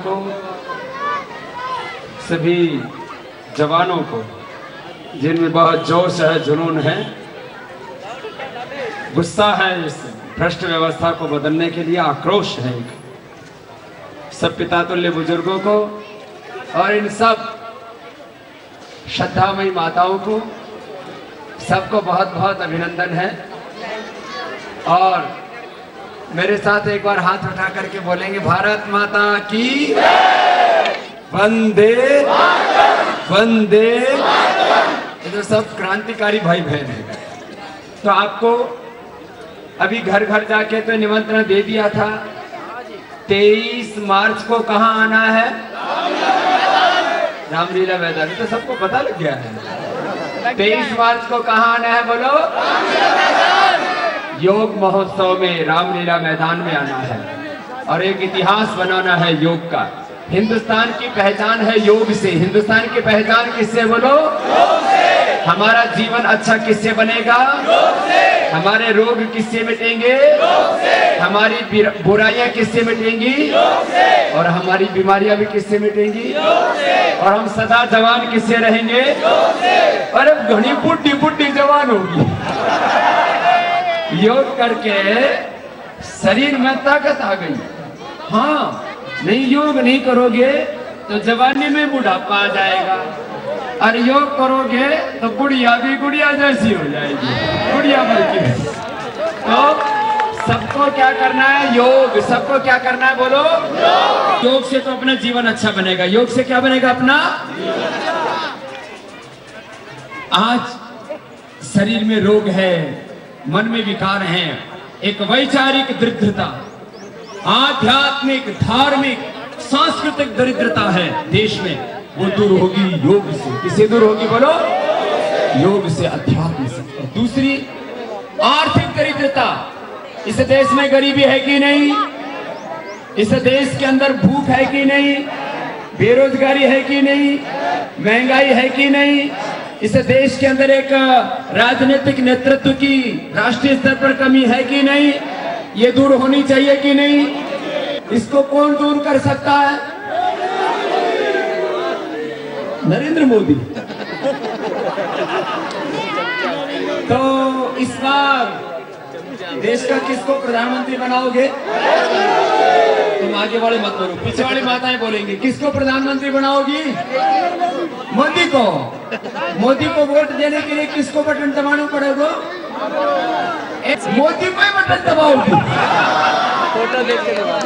को सभी जवानों को जिनमें बहुत जोश है, जुनून है, गुस्सा है, इस भ्रष्ट व्यवस्था को बदलने के लिए आक्रोश है, सब पिता तुल्य बुजुर्गों को और इन सब श्रद्धामयी माताओं को सबको बहुत बहुत अभिनंदन है। और मेरे साथ एक बार हाथ उठा करके बोलेंगे, भारत माता की वंदे वंदे। ये तो सब क्रांतिकारी भाई बहन हैं। तो आपको अभी घर घर जाके तो निमंत्रण दे दिया था। 23 मार्च को कहाँ आना है? रामलीला मैदान। तो सबको पता लग गया है। 23 मार्च को कहाँ आना है बोलो? योग महोत्सव में रामलीला मैदान में आना है और एक इतिहास बनाना है योग का। हिंदुस्तान की पहचान है योग से। हिंदुस्तान की पहचान किससे बोलो? योग से। हमारा जीवन अच्छा किससे बनेगा? योग से। हमारे रोग किससे मिटेंगे? योग से। हमारी बुराइयां किससे मिटेंगी? योग से। और हमारी बीमारियां भी किससे मिटेंगी? योग से। और हम सदा जवान किससे रहेंगे? योग से। अरे घनी बुढ़ी बुढ़ी जवान होगी। योग करके शरीर में ताकत आ गई। हाँ, नहीं योग नहीं करोगे तो जवानी में बुढ़ापा आ जाएगा, और योग करोगे तो बुढ़िया भी गुड़िया जैसी हो जाएगी, गुड़िया बल्कि। तो सबको क्या करना है? योग। सबको क्या करना है बोलो? योग से तो अपना जीवन अच्छा बनेगा। योग से क्या बनेगा अपना? आज शरीर में रोग है, मन में विकार हैं, एक वैचारिक दरिद्रता, आध्यात्मिक, धार्मिक, सांस्कृतिक दरिद्रता है देश में, वो दूर होगी योग से। किससे दूर होगी बोलो? योग से, अध्यात्म से। और दूसरी आर्थिक दरिद्रता। इस देश में गरीबी है कि नहीं? इस देश के अंदर भूख है कि नहीं? बेरोजगारी है कि नहीं? महंगाई है कि नहीं? इस देश के अंदर एक राजनीतिक नेतृत्व की राष्ट्रीय स्तर पर कमी है कि नहीं? ये दूर होनी चाहिए कि नहीं? इसको कौन दूर कर सकता है? नरेंद्र मोदी। तो इस बार देश का किसको प्रधानमंत्री बनाओगे? तुम आगे वाले मत बोलो, पीछे वाली माताएं बोलेंगे। किसको प्रधानमंत्री बनाओगी? मोदी को। मोदी को वोट देने के लिए किसको बटन दबाना पड़ेगा? मोदी को ही बटन दबाओगी। फोटो देख के दबाओ।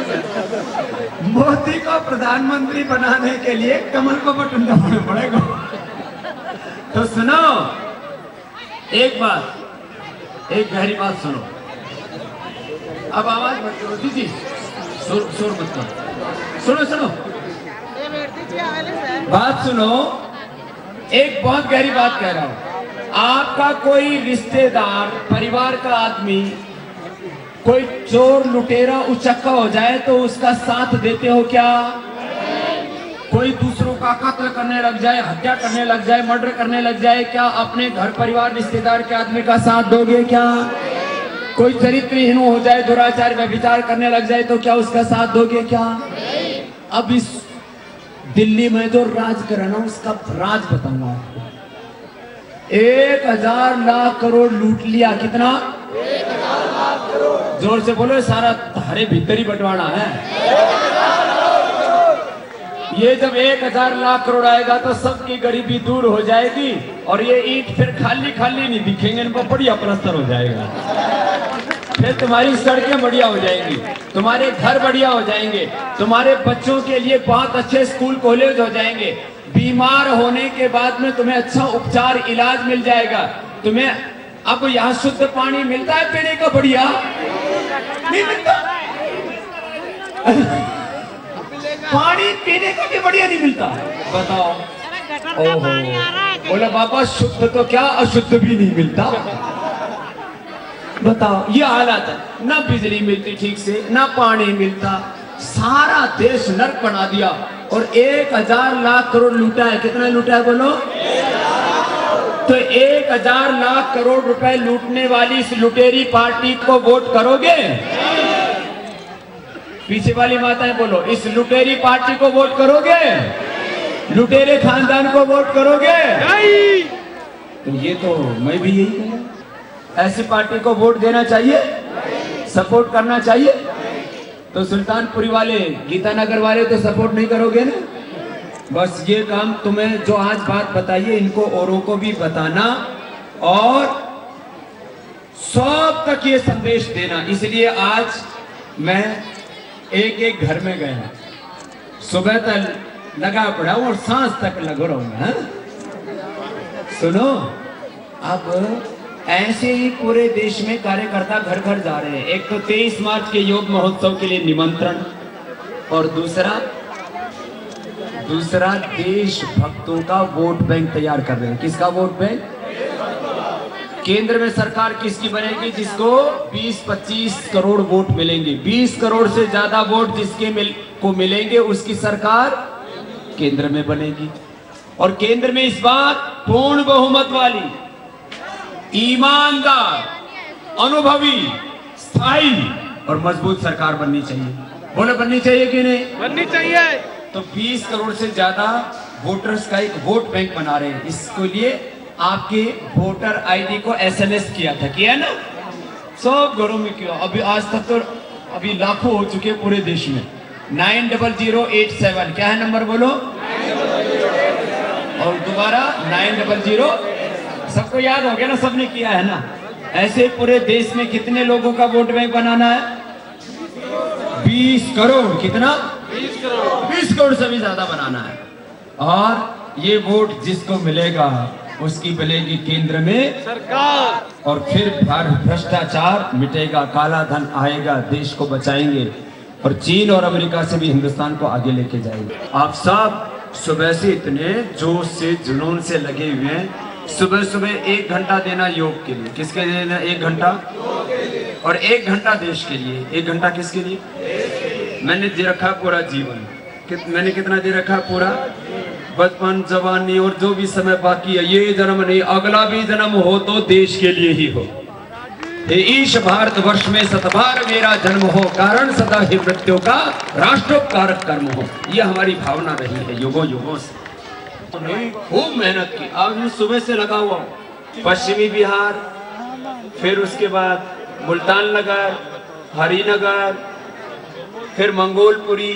मोदी को प्रधानमंत्री बनाने के लिए कमल को बटन दबाना पड़ेगा। तो सुनो, एक बात, एक गहरी बात सुनो। अब आवाज मत करो दीदी, शोर मत करो। सुनो सुनो, बात सुनो। एक बहुत गहरी बात कह रहा हूं। आपका कोई रिश्तेदार, परिवार का आदमी, कोई चोर लुटेरा उचक्का हो जाए तो उसका साथ देते हो क्या? कोई दूसरों का कत्ल करने लग जाए, हत्या करने लग जाए, मर्डर करने लग जाए, क्या अपने घर परिवार रिश्तेदार के आदमी का साथ दोगे क्या? कोई चरित्रहीन हो जाए, दुराचार व्यभिचार करने लग जाए तो क्या उसका साथ दोगे क्या? अब इस दिल्ली में जो राज करे ना, उसका राज बताऊंगा आपको। 1000 लाख करोड़ लूट लिया। कितना? 1000 लाख करोड़। जोर से बोलो, सारा हरे भीतर ही बंटवारा है। ये जब 1000 लाख करोड़ आएगा तो सबकी गरीबी दूर हो जाएगी और ये ईंट फिर खाली खाली नहीं दिखेंगे, इनको बढ़िया प्लास्टर हो जाएगा। फिर तुम्हारी सड़कें बढ़िया हो जाएंगी, तुम्हारे घर बढ़िया हो जाएंगे, तुम्हारे बच्चों के लिए बहुत अच्छे स्कूल कॉलेज हो जाएंगे। बीमार होने के बाद में तुम्हें अच्छा उपचार इलाज मिल जाएगा। तुम्हें अब यहाँ शुद्ध पानी मिलता है पीने का? बढ़िया नहीं मिलता। पानी पीने का भी बढ़िया नहीं मिलता। बताओ। ओहो, बोला बाबा शुद्ध तो क्या, अशुद्ध भी नहीं मिलता। बताओ, ये हालत है। ना बिजली मिलती ठीक से, ना पानी मिलता, सारा देश नर्क बना दिया। और 1000 लाख करोड़ लूटा है। कितना लूटा है बोलो? तो 1000 लाख करोड़ रुपए लूटने वाली इस लुटेरी पार्टी को वोट करोगे? पीछे वाली माताएं बोलो, इस लुटेरी पार्टी को वोट करोगे? लुटेरे खानदान को वोट करोगे? नहीं। तो ये तो मैं भी यही कहूँ, ऐसी पार्टी को वोट देना चाहिए, सपोर्ट करना चाहिए। तो सुल्तानपुरी वाले, गीतानगर वाले तो सपोर्ट नहीं करोगे ना? बस ये काम तुम्हें जो आज बात बताइए इनको औरों को भी बताना और सब तक ये संदेश देना। इसलिए आज मैं एक एक घर में गया, सुबह तक लगा पड़ा हूं और सांझ तक लगा रहूंगा। सुनो, अब ऐसे ही पूरे देश में कार्यकर्ता घर घर जा रहे हैं। एक तो 23 मार्च के योग महोत्सव के लिए निमंत्रण, और दूसरा देशभक्तों का वोट बैंक तैयार कर रहे हैं। किसका वोट बैंक? केंद्र में सरकार किसकी बनेगी? जिसको 20-25 करोड़ वोट मिलेंगे, 20 करोड़ से ज्यादा वोट जिसके को मिलेंगे उसकी सरकार केंद्र में बनेगी। और केंद्र में इस बार पूर्ण बहुमत वाली, ईमानदार, अनुभवी, स्थायी और मजबूत सरकार बननी चाहिए। बोले बननी चाहिए कि नहीं? बननी चाहिए। तो 20 करोड़ से ज्यादा वोटर्स का एक वोट बैंक बना रहे हैं। इसके लिए आपके वोटर आईडी को एसएमएस किया ना, सब घरों में किया। अभी आज तक तो अभी लाखों हो चुके पूरे देश में। 90087 क्या है नंबर बोलो? और दोबारा 900, सबको याद हो गया ना? सबने किया है ना? ऐसे पूरे देश में कितने लोगों का वोट बैंक बनाना है? 20 करोड़। कितना? 20 करोड़ से भी ज्यादा बनाना है। और ये वोट जिसको मिलेगा उसकी मिलेगी केंद्र में सरकार, और फिर भ्रष्टाचार मिटेगा, काला धन आएगा, देश को बचाएंगे और चीन और अमेरिका से भी हिंदुस्तान को आगे लेके जाएंगे। आप सब सुबह से इतने जोश से जुनून से लगे हुए हैं। सुबह सुबह 1 घंटा देना योग के लिए। किसके लिए देना? 1 घंटा। और 1 घंटा देश के लिए। 1 घंटा किसके लिए? मैंने दे रखा पूरा जीवन। मैंने कितना दे रखा? पूरा बचपन, जवानी और जो भी समय बाकी है, ये जन्म नहीं, अगला भी जन्म हो तो देश के लिए ही हो। ईश भारतवर्ष में सतबार मेरा जन्म हो, कारण सदा ही मृत्यु का राष्ट्रोपकारक कर्म हो। ये हमारी भावना रही है युगों युगों से। खूब मेहनत की। आज मैं सुबह से लगा हुआ हूँ। पश्चिमी बिहार, फिर उसके बाद मुल्तान नगर, हरिनगर, फिर मंगोलपुरी,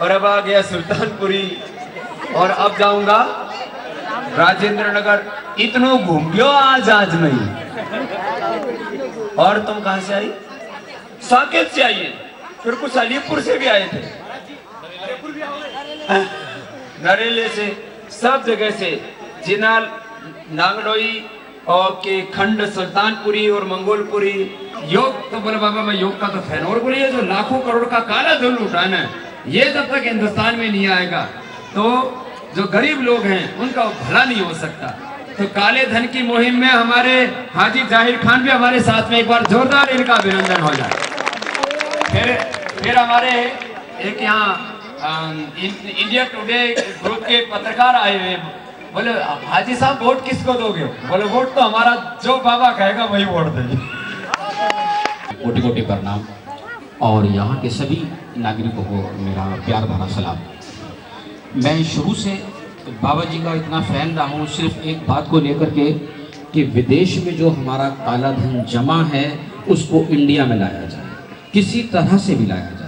और अब आ गया सुल्तानपुरी, और अब जाऊंगा राजेंद्र नगर। इतनो घूम गयो आज नहीं। और तुम कहां से आई? साकेत से आई है, फिर कुछ अलीपुर से भी आए थे, नरेले से, सब जगह से, जिनाल, नांगलोई और के खंड, सुल्तानपुरी और मंगोलपुरी। योग तो बोले बाबा मैं योग का तो फैन। और बोले ये जो लाखों करोड़ का काला धन उठाना है, ये जब तक हिंदुस्तान में नहीं आएगा तो जो गरीब लोग हैं उनका भला नहीं हो सकता। तो काले धन की मुहिम में हमारे हाजी जाहिर खान भी हमारे साथ में, एक बार जोरदार इनका अभिनंदन हो जाए। फिर हमारे एक यहाँ इंडिया टुडे ग्रुप के पत्रकार आए हुए, बोले हाजी साहब वोट किसको दोगे? बोले वोट तो हमारा जो बाबा कहेगा वही वोट देंगे। कोटि कोटि प्रणाम और यहाँ के सभी नागरिकों को मेरा प्यार भरा सलाम। मैं शुरू से बाबा जी का इतना फैन रहा हूँ, सिर्फ एक बात को लेकर के कि विदेश में जो हमारा काला धन जमा है उसको इंडिया में लाया जाए, किसी तरह से भी लाया जाए।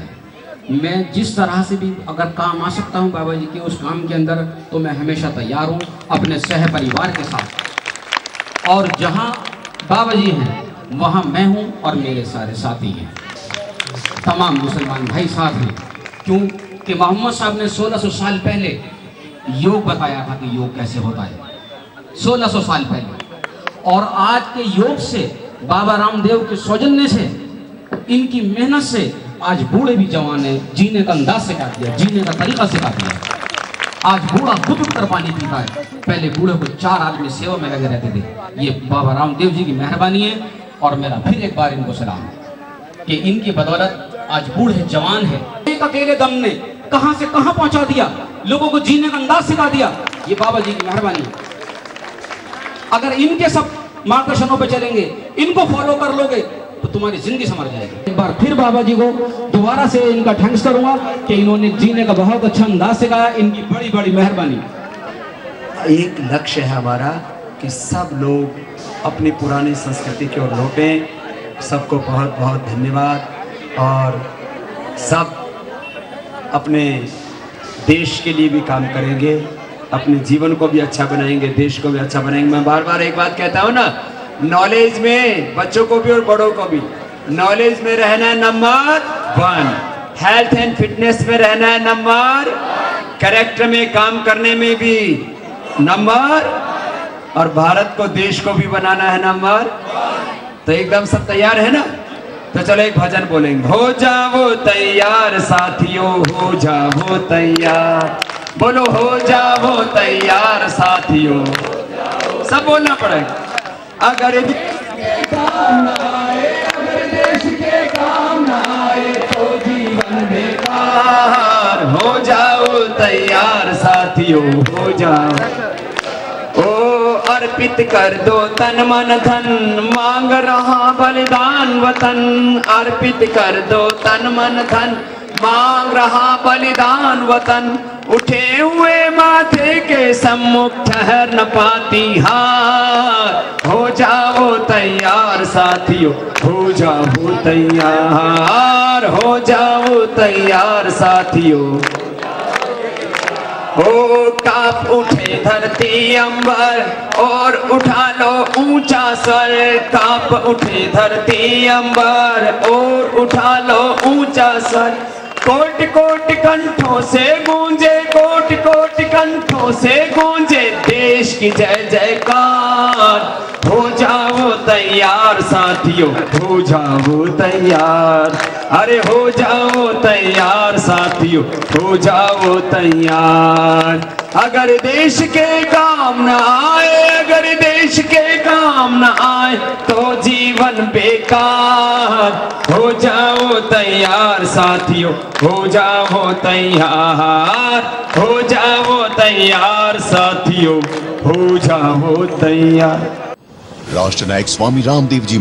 मैं जिस तरह से भी अगर काम आ सकता हूँ बाबा जी के उस काम के अंदर, तो मैं हमेशा तैयार हूँ अपने सह परिवार के साथ। और जहाँ बाबा जी हैं वहाँ मैं हूँ और मेरे सारे साथी हैं, तमाम मुसलमान भाई साथ हैं। क्योंकि मोहम्मद साहब ने 1600 साल पहले योग बताया था कि योग कैसे होता है, 1600 साल पहले। और आज के योग से, बाबा रामदेव के सौजन्य से, इनकी मेहनत से आज बूढ़े भी जवान ने जीने का अंदाज सिखा दिया, जीने का तरीका सिखा दिया। आज बूढ़ा खुद उठकर पानी पीता है, पहले बूढ़े को 4 आदमी सेवा में लगे रहते थे। ये बाबा रामदेव जी की मेहरबानी है। और मेरा फिर एक बार इनको सलाम कि इनकी बदौलत आज बूढ़े जवान है। एक अकेले दम ने कहां से कहां पहुंचा दिया, लोगों को जीने का अंदाज सिखा दिया। ये बाबा जी की मेहरबानी है। अगर इनके सब मार्गदर्शनों पे चलेंगे, इनको फॉलो कर लोगे, तो तुम्हारी जिंदगी संवर जाएगी। एक बार फिर बाबा जी को दोबारा से इनका थैंक्स करूंगा कि इन्होंने जीने का बहुत अच्छा अंदाज सिखाया। इनकी बड़ी बड़ी मेहरबानी। एक लक्ष्य है हमारा कि सब लोग अपनी पुरानी संस्कृति की ओर लौटें। सबको बहुत बहुत धन्यवाद। और सब अपने देश के लिए भी काम करेंगे, अपने जीवन को भी अच्छा बनाएंगे, देश को भी अच्छा बनाएंगे। मैं बार बार एक बात कहता हूँ ना, नॉलेज में बच्चों को भी और बड़ों को भी नॉलेज में रहना है नंबर 1, हेल्थ एंड फिटनेस में रहना है नंबर, कैरेक्टर में काम करने में भी नंबर, और भारत को देश को भी बनाना है नंबर। तो एकदम सब तैयार है ना? तो चलो एक भजन बोलेंगे। हो जाओ तैयार साथियों, हो जाओ तैयार, बोलो हो जाओ तैयार साथियों, सब बोलना पड़ेगा। अगर काम ना आए, अगर देश के काम ना आए तो जीवन बेकार। हो जाओ तैयार साथियों, हो जाओ। ओ अर्पित कर दो तन मन धन, मांग रहा बलिदान वतन। अर्पित कर दो तन मन धन, मांग रहा बलिदान वतन। उठे हुए माथे के सम्मुख ठहर न पाती हार। हो जाओ तैयार साथियों, हो जाओ तैयार, हो जाओ तैयार साथियों। ओ काप उठे धरती अंबर और उठा लो ऊंचा स्वर। काप उठे धरती अंबर और उठा लो ऊंचा स्वर। कोट कोट कंठों से गूंजे, कोट कोट कंठों से गूंजे देश की जय जयकार। हो जाओ तैयार साथियों, हो जाओ तैयार, अरे हो जाओ तैयार साथियों, हो जाओ तैयार। अगर देश के काम न आए, अगर देश के काम न आए तो जीवन बेकार। हो जाओ तैयार साथियों, हो जाओ तैयार, हो जाओ तैयार साथियों, हो जाओ तैयार। राष्ट्र नायक स्वामी रामदेव जी